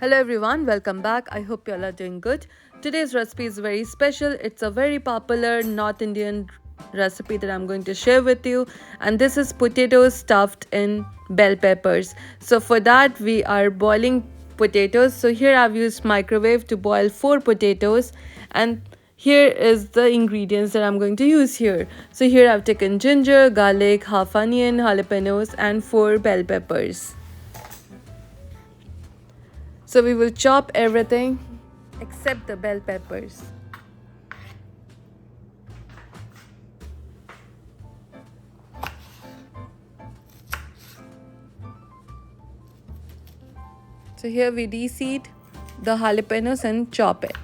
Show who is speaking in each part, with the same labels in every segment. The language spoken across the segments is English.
Speaker 1: Hello everyone, welcome back. I hope you all are doing good. Today's recipe is very special. It's a very popular North Indian recipe that I'm going to share with you, and this is potatoes stuffed in bell peppers. So for that we are boiling potatoes. So here I've used microwave to boil 4 potatoes, and here is the ingredients that I'm going to use here. So here I've taken ginger, garlic, half onion, jalapeños and 4 bell peppers. So we will chop everything except the bell peppers. So here we de-seed the jalapenos and chop it.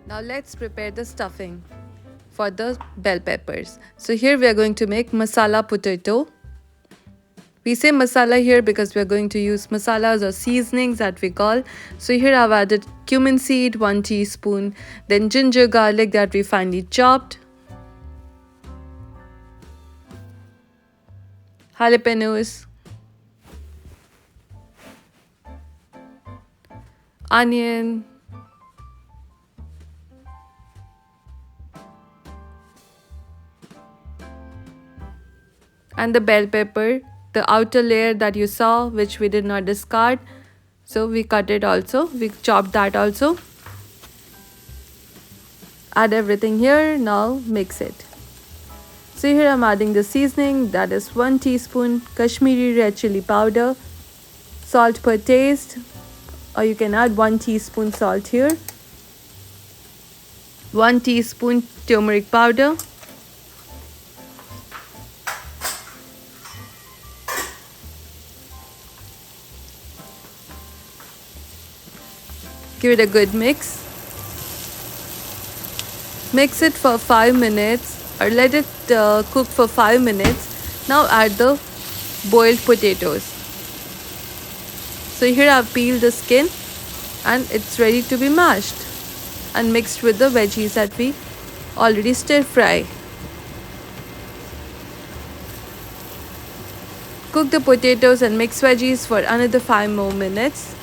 Speaker 1: Now let's prepare the stuffing for the bell peppers. So here we are going to make masala potato. We say masala here because we are going to use masalas or seasonings that we call. So here I've added cumin seed, 1 teaspoon, then ginger garlic that we finely chopped, jalapenos, onion, and the bell pepper, the outer layer that you saw, which we did not discard. So we cut it also, we chopped that also. Add everything here, now mix it. So here I'm adding the seasoning, that is 1 teaspoon Kashmiri red chili powder, salt per taste, or you can add 1 teaspoon salt here, 1 teaspoon turmeric powder, give it a good mix. Mix it for 5 minutes or let it cook for 5 minutes. Now add the boiled potatoes. So here I've peeled the skin and it's ready to be mashed and mixed with the veggies that we already stir fry. Cook the potatoes and mix veggies for another 5 more minutes.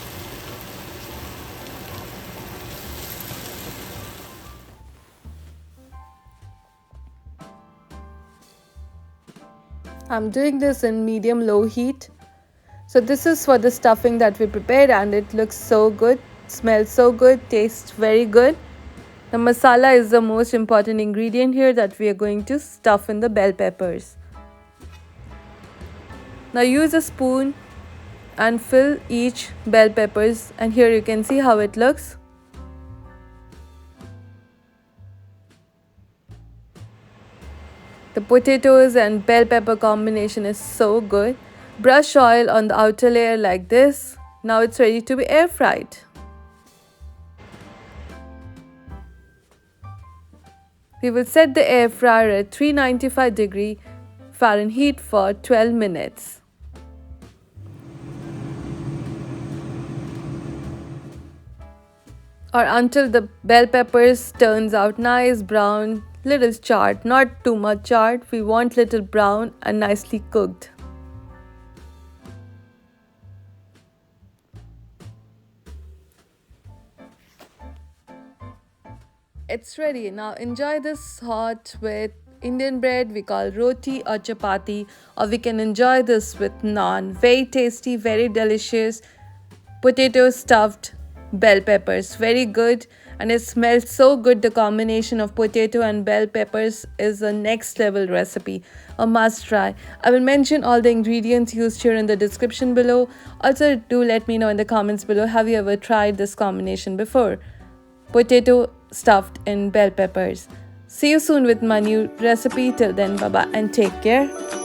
Speaker 1: I'm doing this in medium-low heat. So this is for the stuffing that we prepared, and it looks so good, smells so good, tastes very good. The masala is the most important ingredient here that we are going to stuff in the bell peppers. Now use a spoon and fill each bell peppers, and here you can see how it looks. The potatoes and bell pepper combination is so good. Brush oil on the outer layer like this. Now it's ready to be air fried. We will set the air fryer at 395 degree Fahrenheit for 12 minutes. Or until the bell peppers turns out nice brown, little charred, not too much charred. We want little brown and nicely cooked. it's ready. Now enjoy this hot with Indian bread we call roti or chapati, or we can enjoy this with naan. Very tasty, very delicious. Potato stuffed bell peppers. Very good, and it smells so good. The combination of potato and bell peppers is a next level recipe. A must try. I will mention all the ingredients used here in the description below. Also, do let me know in the comments below, have you ever tried this combination before? Potato stuffed in bell peppers. See you soon with my new recipe. Till then, bye bye and take care.